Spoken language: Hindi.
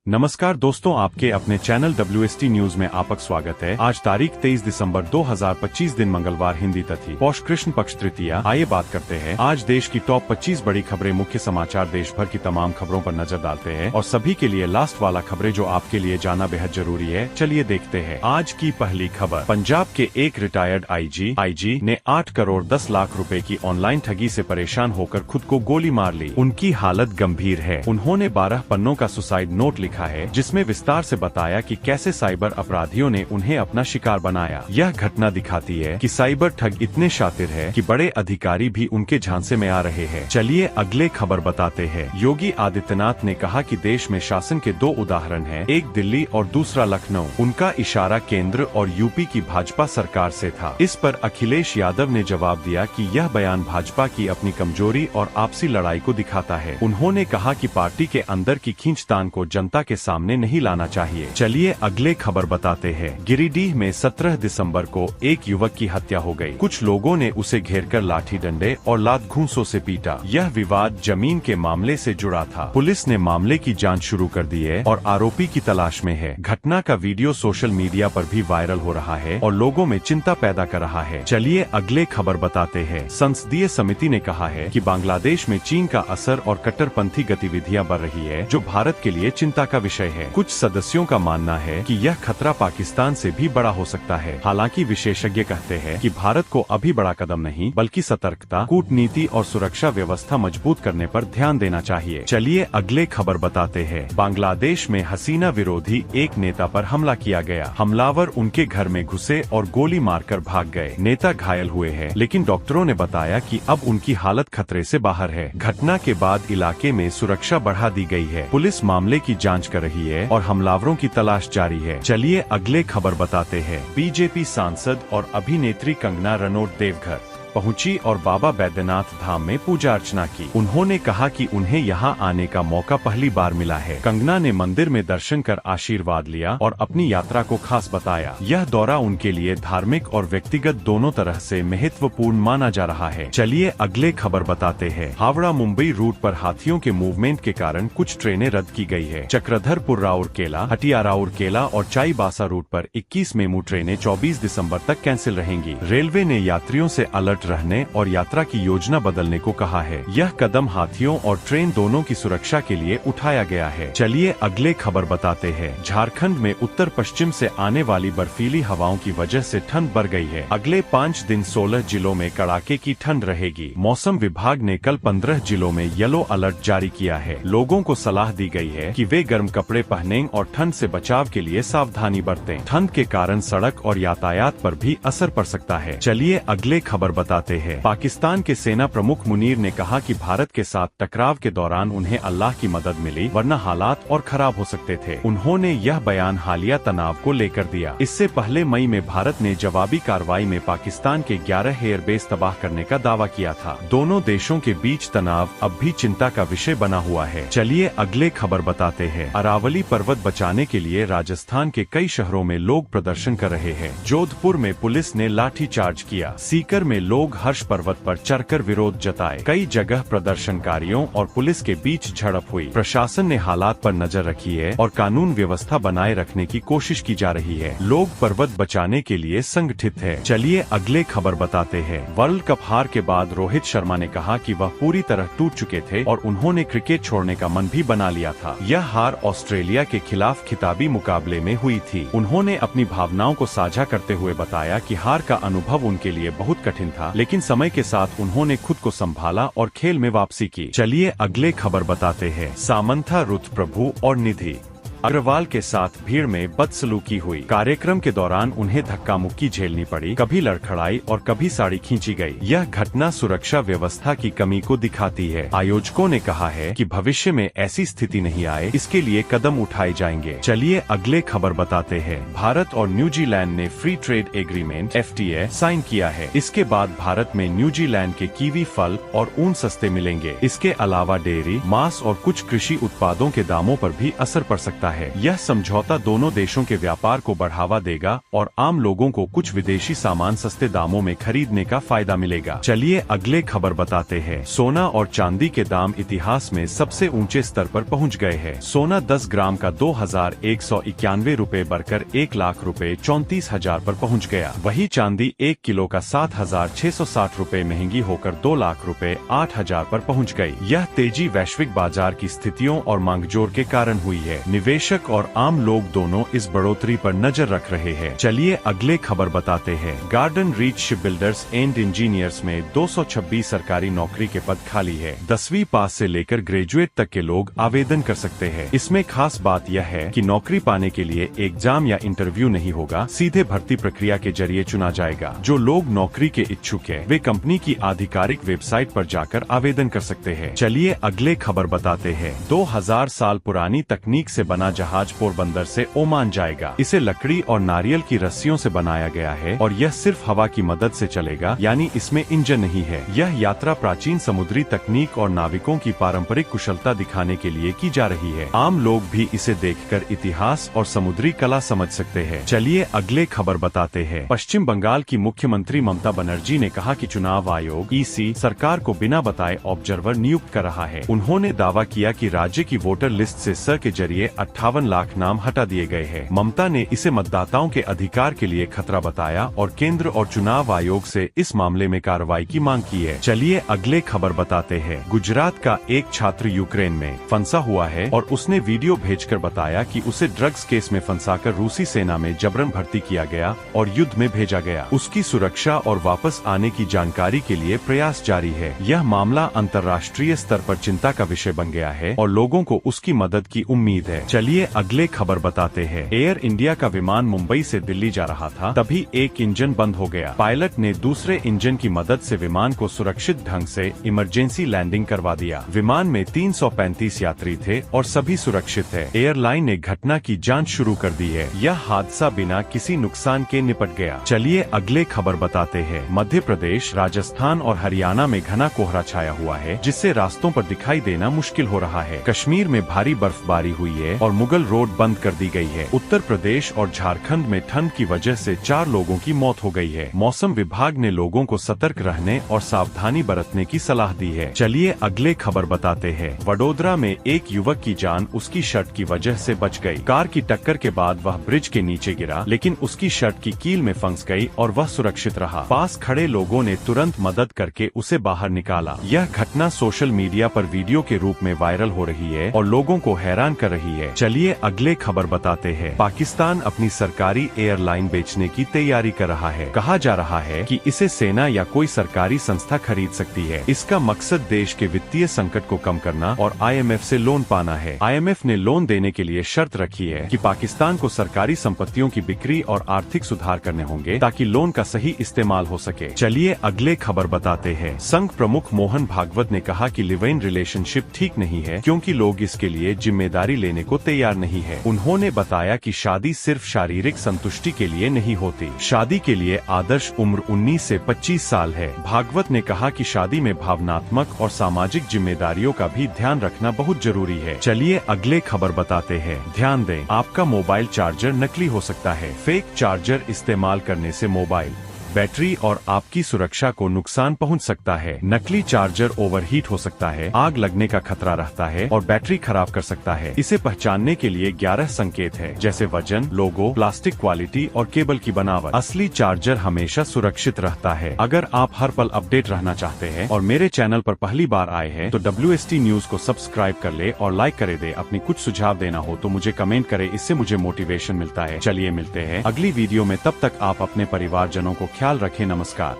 नमस्कार दोस्तों, आपके अपने चैनल WST न्यूज में आपका स्वागत है। आज तारीख 23 दिसंबर 2025 दिन मंगलवार, हिंदी तिथि पौष कृष्ण पक्ष तृतीया। आइए बात करते हैं आज देश की टॉप 25 बड़ी खबरें, मुख्य समाचार, देश भर की तमाम खबरों पर नजर डालते हैं और सभी के लिए लास्ट वाला खबरें जो आपके लिए जाना बेहद जरूरी है। चलिए देखते हैं आज की पहली खबर। पंजाब के एक रिटायर्ड आईजी ने 8 करोड़ 10 लाख रुपए की ऑनलाइन ठगी से परेशान होकर खुद को गोली मार ली। उनकी हालत गंभीर है। उन्होंने 12 पन्नों का सुसाइड नोट लिखा है जिसमें विस्तार से बताया कि कैसे साइबर अपराधियों ने उन्हें अपना शिकार बनाया। यह घटना दिखाती है कि साइबर ठग इतने शातिर है कि बड़े अधिकारी भी उनके झांसे में आ रहे हैं। चलिए अगले खबर बताते हैं। योगी आदित्यनाथ ने कहा कि देश में शासन के 2 उदाहरण हैं, एक दिल्ली और दूसरा लखनऊ। उनका इशारा केंद्र और यूपी की भाजपा सरकार से था। इस पर अखिलेश यादव ने जवाब दिया कि यह बयान भाजपा की अपनी कमजोरी और आपसी लड़ाई को दिखाता है। उन्होंने कहा कि पार्टी के अंदर की खींचतान को जनता के सामने नहीं लाना चाहिए। चलिए अगले खबर बताते हैं। गिरिडीह में 17 दिसंबर को एक युवक की हत्या हो गई। कुछ लोगों ने उसे घेरकर लाठी डंडे और लात घूंसों से पीटा। यह विवाद जमीन के मामले से जुड़ा था। पुलिस ने मामले की जांच शुरू कर दी है और आरोपी की तलाश में है। घटना का वीडियो सोशल मीडिया पर भी वायरल हो रहा है और लोगों में चिंता पैदा कर रहा है। चलिए अगले खबर बताते हैं। संसदीय समिति ने कहा है कि बांग्लादेश में चीन का असर और कट्टरपंथी गतिविधियां बढ़ रही है, जो भारत के लिए चिंता का विषय है। कुछ सदस्यों का मानना है कि यह खतरा पाकिस्तान से भी बड़ा हो सकता है। हालांकि विशेषज्ञ कहते हैं कि भारत को अभी बड़ा कदम नहीं बल्कि सतर्कता, कूटनीति और सुरक्षा व्यवस्था मजबूत करने पर ध्यान देना चाहिए। चलिए अगले खबर बताते हैं। बांग्लादेश में हसीना विरोधी एक नेता पर हमला किया गया। हमलावर उनके घर में घुसे और गोली मारकर भाग गए। नेता घायल हुए हैं, लेकिन डॉक्टरों ने बताया कि अब उनकी हालत खतरे से बाहर है। घटना के बाद इलाके में सुरक्षा बढ़ा दी गई है। पुलिस मामले की जांच कर रही है और हमलावरों की तलाश जारी है। चलिए अगले खबर बताते हैं। बीजेपी सांसद और अभिनेत्री कंगना रनौत देवघर पहुंची और बाबा बैद्यनाथ धाम में पूजा अर्चना की। उन्होंने कहा कि उन्हें यहां आने का मौका पहली बार मिला है। कंगना ने मंदिर में दर्शन कर आशीर्वाद लिया और अपनी यात्रा को खास बताया। यह दौरा उनके लिए धार्मिक और व्यक्तिगत दोनों तरह से महत्वपूर्ण माना जा रहा है। चलिए अगले खबर बताते हैं। हावड़ा मुंबई रूट पर हाथियों के मूवमेंट के कारण कुछ ट्रेनें रद्द की गई है। चक्रधरपुर राउरकेला, हटिया राउरकेला और चाईबासा रूट पर 21 मेमू ट्रेनें 24 दिसंबर तक कैंसिल रहेंगी। रेलवे ने यात्रियों से अलर्ट रहने और यात्रा की योजना बदलने को कहा है। यह कदम हाथियों और ट्रेन दोनों की सुरक्षा के लिए उठाया गया है। चलिए अगले खबर बताते हैं। झारखंड में उत्तर पश्चिम से आने वाली बर्फीली हवाओं की वजह से ठंड बढ़ गई है। अगले 5 दिन 16 जिलों में कड़ाके की ठंड रहेगी। मौसम विभाग ने कल 15 जिलों में येलो अलर्ट जारी किया है। लोगों को सलाह दी गई है कि वे गर्म कपड़े पहनें और ठंड से बचाव के लिए सावधानी बरतें। ठंड के कारण सड़क और यातायात पर भी असर पड़ सकता है। चलिए अगले खबर बताते हैं। पाकिस्तान के सेना प्रमुख मुनीर ने कहा कि भारत के साथ टकराव के दौरान उन्हें अल्लाह की मदद मिली, वरना हालात और खराब हो सकते थे। उन्होंने यह बयान हालिया तनाव को लेकर दिया। इससे पहले मई में भारत ने जवाबी कार्रवाई में पाकिस्तान के 11 एयरबेस तबाह करने का दावा किया था। दोनों देशों के बीच तनाव अब भी चिंता का विषय बना हुआ है। चलिए अगले खबर बताते हैं। अरावली पर्वत बचाने के लिए राजस्थान के कई शहरों में लोग प्रदर्शन कर रहे हैं। जोधपुर में पुलिस ने लाठी चार्ज किया। सीकर में लोग हर्ष पर्वत पर चढ़कर विरोध जताए। कई जगह प्रदर्शनकारियों और पुलिस के बीच झड़प हुई। प्रशासन ने हालात पर नजर रखी है और कानून व्यवस्था बनाए रखने की कोशिश की जा रही है। लोग पर्वत बचाने के लिए संगठित है। चलिए अगले खबर बताते हैं। वर्ल्ड कप हार के बाद रोहित शर्मा ने कहा कि वह पूरी तरह टूट चुके थे और उन्होंने क्रिकेट छोड़ने का मन भी बना लिया था। यह हार ऑस्ट्रेलिया के खिलाफ खिताबी मुकाबले में हुई थी। उन्होंने अपनी भावनाओं को साझा करते हुए बताया कि हार का अनुभव उनके लिए बहुत कठिन था, लेकिन समय के साथ उन्होंने खुद को संभाला और खेल में वापसी की। चलिए अगले खबर बताते हैं। सामंथा, रुत प्रभु और निधि अग्रवाल के साथ भीड़ में बदसलूकी हुई। कार्यक्रम के दौरान उन्हें धक्का मुक्की झेलनी पड़ी, कभी लड़खड़ाई और कभी साड़ी खींची गई। यह घटना सुरक्षा व्यवस्था की कमी को दिखाती है। आयोजकों ने कहा है कि भविष्य में ऐसी स्थिति नहीं आए, इसके लिए कदम उठाए जाएंगे। चलिए अगले खबर बताते हैं। भारत और न्यूजीलैंड ने free trade agreement FTA sign किया है। इसके बाद भारत में न्यूजीलैंड के कीवी फल और ऊन सस्ते मिलेंगे। इसके अलावा डेयरी, मांस और कुछ कृषि उत्पादों के दामों पर भी असर पड़ सकता है। यह समझौता दोनों देशों के व्यापार को बढ़ावा देगा और आम लोगों को कुछ विदेशी सामान सस्ते दामों में खरीदने का फायदा मिलेगा। चलिए अगले खबर बताते हैं। सोना और चांदी के दाम इतिहास में सबसे ऊंचे स्तर पर पहुंच गए हैं। सोना 10 ग्राम का 2191 रुपए बढ़कर 1,34,34,000 पर पहुंच गया। वही चांदी 1 किलो का 7,660 रुपए महंगी होकर 2,08,000 पर पहुंच गई। यह तेजी वैश्विक बाजार की स्थितियों और मांगजोर के कारण हुई है। निवेशक और आम लोग दोनों इस बढ़ोतरी पर नजर रख रहे हैं। चलिए अगले खबर बताते हैं। Garden reach ship builders and engineers में 226 सरकारी नौकरी के पद खाली है। 10वीं पास से लेकर ग्रेजुएट तक के लोग आवेदन कर सकते हैं। इसमें खास बात यह है कि नौकरी पाने के लिए एग्जाम या इंटरव्यू नहीं होगा, सीधे भर्ती प्रक्रिया के जरिए चुना जाएगा। जो लोग नौकरी के इच्छुक है वे कंपनी की आधिकारिक वेबसाइट पर जाकर आवेदन कर सकते हैं। चलिए अगले खबर बताते हैं। 2000 साल पुरानी तकनीक से बना जहाज पोरबंदर से ओमान जाएगा। इसे लकड़ी और नारियल की रस्सियों से बनाया गया है और यह सिर्फ हवा की मदद से चलेगा, यानी इसमें इंजन नहीं है। यह यात्रा प्राचीन समुद्री तकनीक और नाविकों की पारंपरिक कुशलता दिखाने के लिए की जा रही है। आम लोग भी इसे देखकर इतिहास और समुद्री कला समझ सकते हैं। चलिए अगले खबर बताते हैं। पश्चिम बंगाल की मुख्यमंत्री ममता बनर्जी ने कहा कि चुनाव आयोग (ईसी) सरकार को बिना बताए ऑब्जर्वर नियुक्त कर रहा है। उन्होंने दावा किया कि राज्य की वोटर लिस्ट से स के जरिए 58 लाख नाम हटा दिए गए हैं। ममता ने इसे मतदाताओं के अधिकार के लिए खतरा बताया और केंद्र और चुनाव आयोग से इस मामले में कार्रवाई की मांग की है। चलिए अगले खबर बताते हैं। गुजरात का एक छात्र यूक्रेन में फंसा हुआ है और उसने वीडियो भेजकर बताया कि उसे ड्रग्स केस में फंसाकर रूसी सेना में जबरन भर्ती किया गया और युद्ध में भेजा गया। उसकी सुरक्षा और वापस आने की जानकारी के लिए प्रयास जारी है। यह मामला अंतर्राष्ट्रीय स्तर पर चिंता का विषय बन गया है और लोगों को उसकी मदद की उम्मीद है। चलिए अगले खबर बताते हैं। एयर इंडिया का विमान मुंबई से दिल्ली जा रहा था, तभी एक इंजन बंद हो गया। पायलट ने दूसरे इंजन की मदद से विमान को सुरक्षित ढंग से इमरजेंसी लैंडिंग करवा दिया। विमान में 335 यात्री थे और सभी सुरक्षित है। एयरलाइन ने घटना की जांच शुरू कर दी है। यह हादसा बिना किसी नुकसान के निपट गया। चलिए अगले खबर बताते हैं। मध्य प्रदेश, राजस्थान और हरियाणा में घना कोहरा छाया हुआ है, जिससे रास्तों पर दिखाई देना मुश्किल हो रहा है। कश्मीर में भारी बर्फबारी हुई है और मुगल रोड बंद कर दी गई है। उत्तर प्रदेश और झारखंड में ठंड की वजह से 4 लोगों की मौत हो गई है। मौसम विभाग ने लोगों को सतर्क रहने और सावधानी बरतने की सलाह दी है। चलिए अगले खबर बताते हैं। वडोदरा में एक युवक की जान उसकी शर्ट की वजह से बच गई। कार की टक्कर के बाद वह ब्रिज के नीचे गिरा, लेकिन उसकी शर्ट की कील में फंस गई और वह सुरक्षित रहा। पास खड़े लोगों ने तुरंत मदद करके उसे बाहर निकाला। यह घटना सोशल मीडिया पर वीडियो के रूप में वायरल हो रही है और लोगों को हैरान कर रही है। चलिए अगले खबर बताते हैं। पाकिस्तान अपनी सरकारी एयरलाइन बेचने की तैयारी कर रहा है। कहा जा रहा है कि इसे सेना या कोई सरकारी संस्था खरीद सकती है। इसका मकसद देश के वित्तीय संकट को कम करना और IMF से लोन पाना है। IMF ने लोन देने के लिए शर्त रखी है कि पाकिस्तान को सरकारी संपत्तियों की बिक्री और आर्थिक सुधार करने होंगे ताकि लोन का सही इस्तेमाल हो सके। चलिए अगले खबर बताते हैं। संघ प्रमुख मोहन भागवत ने कहा कि लिव इन रिलेशनशिप ठीक नहीं है, क्योंकि लोग इसके लिए जिम्मेदारी लेने को तैयार नहीं है। उन्होंने बताया कि शादी सिर्फ शारीरिक संतुष्टि के लिए नहीं होती। शादी के लिए आदर्श उम्र 19 से 25 साल है। भागवत ने कहा कि शादी में भावनात्मक और सामाजिक जिम्मेदारियों का भी ध्यान रखना बहुत जरूरी है। चलिए अगले खबर बताते हैं। ध्यान दें, आपका मोबाइल चार्जर नकली हो सकता है। फेक चार्जर इस्तेमाल करने से मोबाइल, बैटरी और आपकी सुरक्षा को नुकसान पहुंच सकता है। नकली चार्जर ओवरहीट हो सकता है, आग लगने का खतरा रहता है और बैटरी खराब कर सकता है। इसे पहचानने के लिए 11 संकेत है, जैसे वजन, लोगो, प्लास्टिक क्वालिटी और केबल की बनावट। असली चार्जर हमेशा सुरक्षित रहता है। अगर आप हर पल अपडेट रहना चाहते हैं और मेरे चैनल पर पहली बार आए हैं तो WST न्यूज को सब्सक्राइब कर ले और लाइक करे दे। अपनी कुछ सुझाव देना हो तो मुझे कमेंट करे, इससे मुझे मोटिवेशन मिलता है। चलिए मिलते हैं अगली वीडियो में, तब तक आप अपने परिवारजनों को ख्याल रखें। नमस्कार।